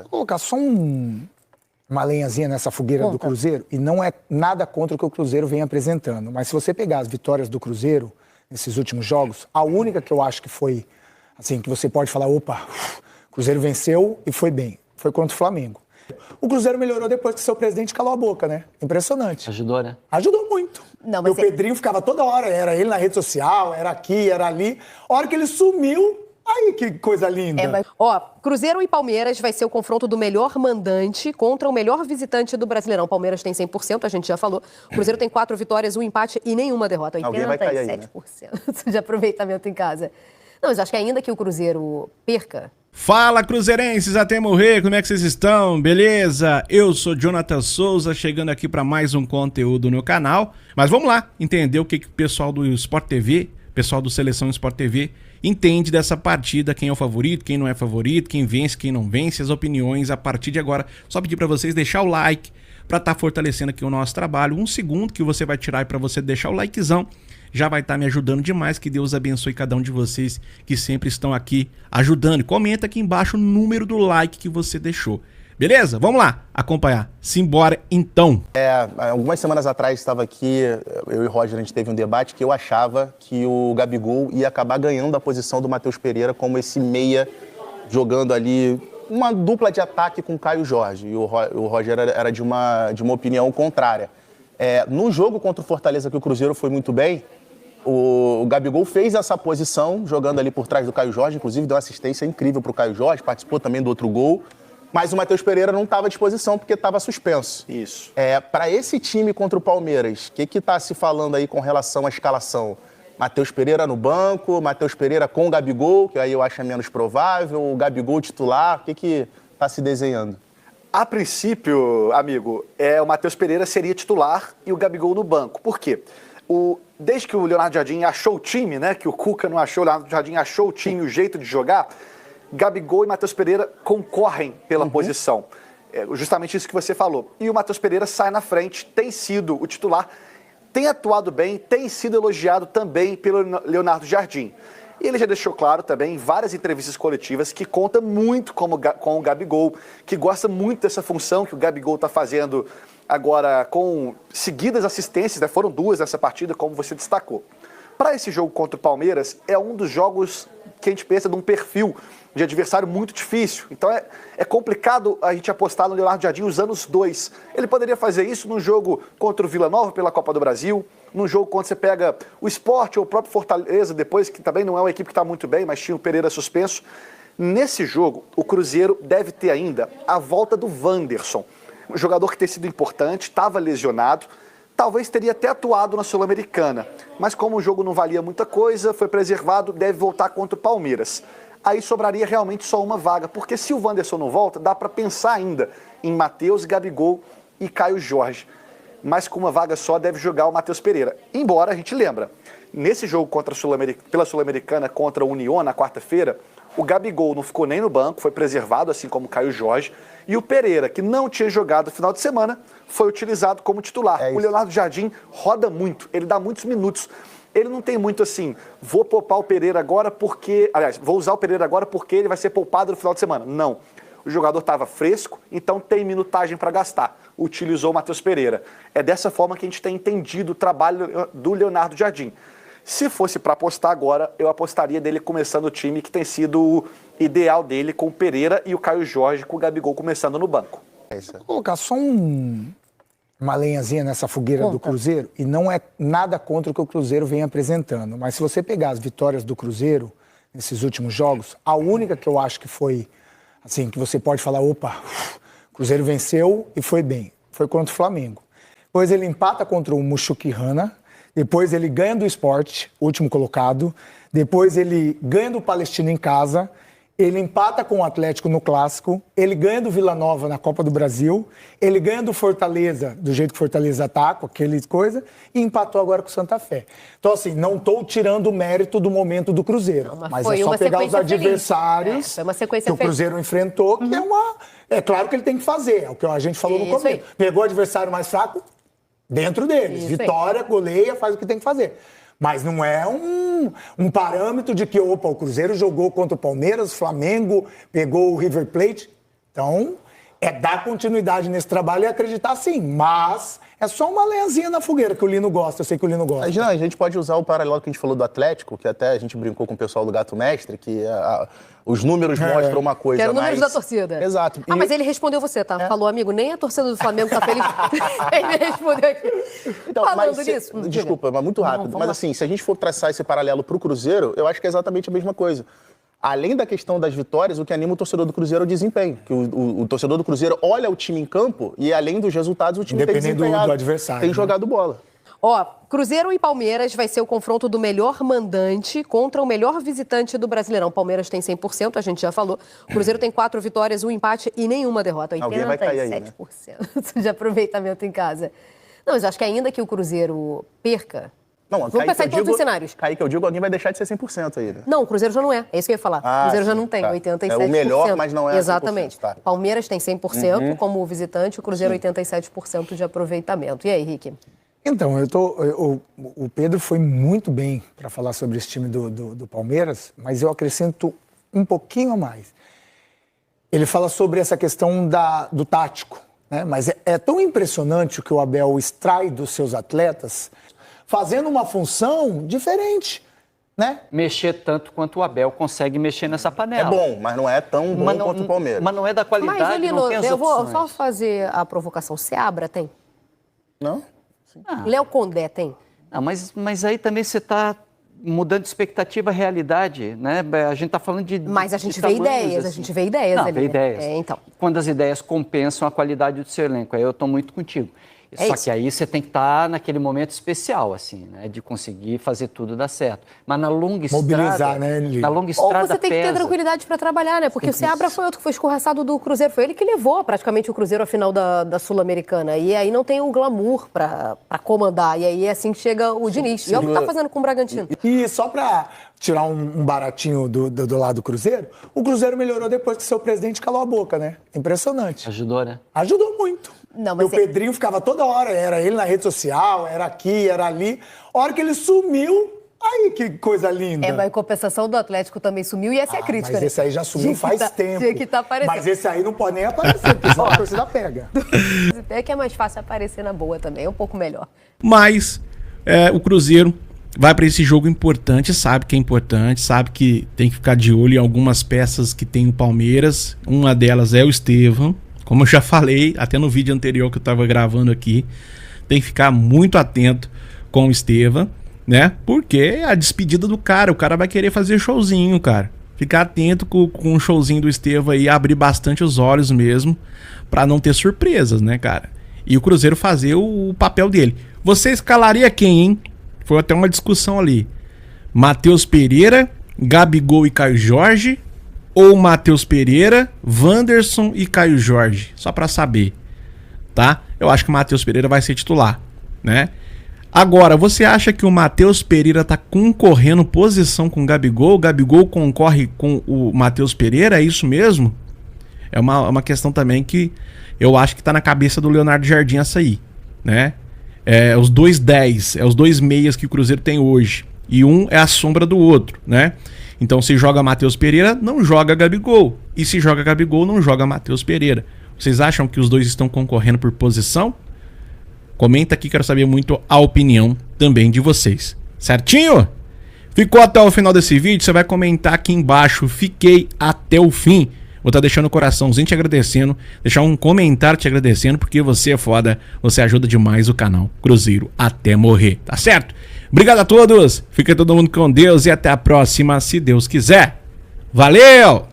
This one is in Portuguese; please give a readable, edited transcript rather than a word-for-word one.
Vou colocar só uma lenhazinha nessa fogueira do Cruzeiro, e não é nada contra o que o Cruzeiro vem apresentando, mas se você pegar as vitórias do Cruzeiro nesses últimos jogos, a única que eu acho que foi, assim, que você pode falar, opa, o Cruzeiro venceu e foi bem, foi contra o Flamengo. O Cruzeiro melhorou depois que seu presidente calou a boca, né? Impressionante. Ajudou, né? Ajudou muito. Não, mas o Pedrinho ficava toda hora, era ele na rede social, era aqui, era ali. A hora que ele sumiu, aí que coisa linda. Cruzeiro e Palmeiras vai ser o confronto do melhor mandante contra o melhor visitante do Brasileirão. Palmeiras tem 100%, a gente já falou. O Cruzeiro tem 4 vitórias, 1 empate e nenhuma derrota. 87% de aproveitamento em casa. Não, mas acho que ainda que o Cruzeiro perca... Fala, cruzeirenses, até morrer, como é que vocês estão? Beleza? Eu sou Jonathan Souza, chegando aqui para mais um conteúdo no canal. Mas vamos lá, entender o que o pessoal do Sport TV, pessoal do Seleção Sport TV, entende dessa partida, quem é o favorito, quem não é favorito, quem vence, quem não vence, as opiniões a partir de agora. Só pedir para vocês deixar o like para estar fortalecendo aqui o nosso trabalho. 1 segundo que você vai tirar para você deixar o likezão. Já vai estar me ajudando demais, que Deus abençoe cada um de vocês que sempre estão aqui ajudando. Comenta aqui embaixo o número do like que você deixou. Beleza? Vamos lá, acompanhar. Simbora então. Algumas semanas atrás estava aqui, eu e o Roger, a gente teve um debate que eu achava que o Gabigol ia acabar ganhando a posição do Matheus Pereira como esse meia jogando ali uma dupla de ataque com o Caio Jorge. E o Roger era de uma opinião contrária. No jogo contra o Fortaleza, que o Cruzeiro foi muito bem, o Gabigol fez essa posição, jogando ali por trás do Caio Jorge, inclusive deu uma assistência incrível para o Caio Jorge, participou também do outro gol, mas o Matheus Pereira não estava à disposição porque estava suspenso. Isso. Para esse time contra o Palmeiras, o que está se falando aí com relação à escalação? Matheus Pereira no banco, Matheus Pereira com o Gabigol, que aí eu acho menos provável, o Gabigol titular, o que está se desenhando? A princípio, amigo, o Matheus Pereira seria titular e o Gabigol no banco. Por quê? Desde que o Leonardo Jardim achou o time, né? Que o Cuca não achou, o Leonardo Jardim achou o time, o jeito de jogar, Gabigol e Matheus Pereira concorrem pela posição. Justamente isso que você falou. E o Matheus Pereira sai na frente, tem sido o titular, tem atuado bem, tem sido elogiado também pelo Leonardo Jardim. E ele já deixou claro também em várias entrevistas coletivas que conta muito com o Gabigol, que gosta muito dessa função que o Gabigol está fazendo agora com seguidas assistências, né? Foram 2 nessa partida, como você destacou. Para esse jogo contra o Palmeiras, é um dos jogos que a gente pensa de um perfil de adversário muito difícil. Então é complicado a gente apostar no Leonardo Jardim usando os 2. Ele poderia fazer isso num jogo contra o Vila Nova pela Copa do Brasil, num jogo quando você pega o Sport ou o próprio Fortaleza, depois, que também não é uma equipe que está muito bem, mas tinha o Pereira suspenso. Nesse jogo, o Cruzeiro deve ter ainda a volta do Wanderson, um jogador que tem sido importante, estava lesionado, talvez teria até atuado na Sul-Americana, mas como o jogo não valia muita coisa, foi preservado, deve voltar contra o Palmeiras. Aí sobraria realmente só uma vaga, porque se o Wanderson não volta, dá para pensar ainda em Matheus, Gabigol e Caio Jorge. Mas com uma vaga só deve jogar o Matheus Pereira. Embora a gente lembra, nesse jogo pela Sul-Americana contra o Unión na quarta-feira, o Gabigol não ficou nem no banco, foi preservado, assim como o Caio Jorge, e o Pereira, que não tinha jogado no final de semana, foi utilizado como titular. O Leonardo Jardim roda muito, ele dá muitos minutos. Ele não tem muito assim, vou poupar o Pereira agora porque... Aliás, vou usar o Pereira agora porque ele vai ser poupado no final de semana. Não. O jogador estava fresco, então tem minutagem para gastar. Utilizou o Matheus Pereira. É dessa forma que a gente tem entendido o trabalho do Leonardo Jardim. Se fosse para apostar agora, eu apostaria dele começando o time que tem sido o ideal dele, com o Pereira e o Caio Jorge, com o Gabigol começando no banco. Vou colocar só uma lenhazinha nessa fogueira do Cruzeiro, e não é nada contra o que o Cruzeiro vem apresentando, mas se você pegar as vitórias do Cruzeiro nesses últimos jogos, a única que eu acho que foi, assim, que você pode falar, opa, o Cruzeiro venceu e foi bem, foi contra o Flamengo. Depois ele empata contra o Muxuquihana, depois ele ganha do Sport, último colocado, depois ele ganha do Palestino em casa, ele empata com o Atlético no Clássico, ele ganha do Vila Nova na Copa do Brasil, ele ganha do Fortaleza, do jeito que o Fortaleza tá, com aquele coisa, e empatou agora com o Santa Fé. Então, assim, não estou tirando o mérito do momento do Cruzeiro, mas é só pegar os adversários que o Cruzeiro enfrentou, que é claro que ele tem que fazer, é o que a gente falou no começo. Pegou o adversário mais fraco, dentro deles. Vitória, goleia, faz o que tem que fazer. Mas não é um parâmetro de que, opa, o Cruzeiro jogou contra o Palmeiras, o Flamengo pegou o River Plate. Então, é dar continuidade nesse trabalho e acreditar sim, mas é só uma lenhazinha na fogueira que o Lino gosta, eu sei que o Lino gosta. A gente pode usar o paralelo que a gente falou do Atlético, que até a gente brincou com o pessoal do Gato Mestre, que os números mostram uma coisa. Que era números da torcida. Exato. Mas ele respondeu você, tá? Falou, amigo, nem a torcida do Flamengo tá feliz. Ele respondeu aqui. Então, falando disso. Desculpa, mas muito rápido. Mas assim, se a gente for traçar esse paralelo pro Cruzeiro, eu acho que é exatamente a mesma coisa. Além da questão das vitórias, o que anima o torcedor do Cruzeiro é o desempenho. Que o torcedor do Cruzeiro olha o time em campo e, além dos resultados, o time tem desempenhado, do adversário, tem jogado bola. Ó, Cruzeiro e Palmeiras vai ser o confronto do melhor mandante contra o melhor visitante do Brasileirão. Palmeiras tem 100%, a gente já falou. O Cruzeiro tem 4 vitórias, 1 empate e nenhuma derrota. 87% Alguém vai cair aí, né? de aproveitamento em casa. Não, mas acho que ainda que o Cruzeiro perca... Não, vamos pensar em todos os cenários. Kaique, eu digo, alguém vai deixar de ser 100% aí, né? Não, o Cruzeiro já não é. É isso que eu ia falar. O Cruzeiro já não tem, 87%. É o melhor, mas não é 100%. Exatamente. Tá. Palmeiras tem 100% como visitante, o Cruzeiro 87% de aproveitamento. E aí, Rick? Então, o Pedro foi muito bem para falar sobre esse time do Palmeiras, mas eu acrescento um pouquinho a mais. Ele fala sobre essa questão do tático, né? Mas é tão impressionante o que o Abel extrai dos seus atletas, fazendo uma função diferente, né? Mexer tanto quanto o Abel consegue mexer nessa panela. É bom, mas não é tão bom quanto o Palmeiras. Mas não é da qualidade, Mas, Lino, não tem as eu vou opções. só fazer a provocação. Seabra tem? Não? Léo Condé tem? Não, mas aí também você está mudando de expectativa à realidade, né? A gente está falando de Mas a gente de vê tamanhos, ideias, assim. a gente vê ideias Não, ali. vê ideias. Então. Quando as ideias compensam a qualidade do seu elenco, aí eu estou muito contigo. É Só isso. que aí você tem que estar naquele momento especial, assim, né? De conseguir fazer tudo dar certo. Mas na longa Mobilizar, estrada... né, Lili? Na longa Ou estrada você tem que ter pesa. tranquilidade para trabalhar, né? Porque o Seabra foi outro que foi escorraçado do Cruzeiro. Foi ele que levou praticamente o Cruzeiro à final da Sul-Americana. E aí não tem o glamour para comandar. E aí é assim que chega o Diniz. E olha o que tá fazendo com o Bragantino. E só para tirar um baratinho do lado do Cruzeiro, o Cruzeiro melhorou depois que seu presidente calou a boca, né? Impressionante. Ajudou, né? Ajudou muito. Não, E mas o Pedrinho ficava toda hora, era ele na rede social, era aqui, era ali. A hora que ele sumiu, aí que coisa linda. Mas a compensação do Atlético também sumiu e essa é a crítica. Mas né? esse aí já sumiu faz tempo. Tinha que tá aparecendo. Mas esse aí não pode nem aparecer, porque senão a torcida pega. É que é mais fácil aparecer na boa também, é um pouco melhor. Mas o Cruzeiro vai para esse jogo importante, sabe que é importante, sabe que tem que ficar de olho em algumas peças que tem o Palmeiras. Uma delas é o Estevão. Como eu já falei, até no vídeo anterior que eu tava gravando aqui, tem que ficar muito atento com o Estevão, né? Porque a despedida do cara, o cara vai querer fazer showzinho, cara. Ficar atento com o showzinho do Estevão aí, abrir bastante os olhos mesmo, pra não ter surpresas, né, cara? E o Cruzeiro fazer o papel dele. Você escalaria quem, hein? Foi até uma discussão ali. Matheus Pereira, Gabigol e Caio Jorge, ou Matheus Pereira, Wanderson e Caio Jorge, só pra saber, tá? Eu acho que o Matheus Pereira vai ser titular, né? Agora, você acha que o Matheus Pereira tá concorrendo posição com o Gabigol? O Gabigol concorre com o Matheus Pereira, é isso mesmo? É uma questão também que eu acho que tá na cabeça do Leonardo Jardim essa aí, né? Os dois 10, os dois meias que o Cruzeiro tem hoje, e um é a sombra do outro, né? Então, se joga Matheus Pereira, não joga Gabigol. E se joga Gabigol, não joga Matheus Pereira. Vocês acham que os dois estão concorrendo por posição? Comenta aqui, quero saber muito a opinião também de vocês. Certinho? Ficou até o final desse vídeo? Você vai comentar aqui embaixo. Fiquei até o fim. Vou estar deixando o coraçãozinho te agradecendo. Deixar um comentário te agradecendo, porque você é foda. Você ajuda demais o canal Cruzeiro até morrer. Tá certo? Obrigado a todos. Fica todo mundo com Deus e até a próxima, se Deus quiser. Valeu!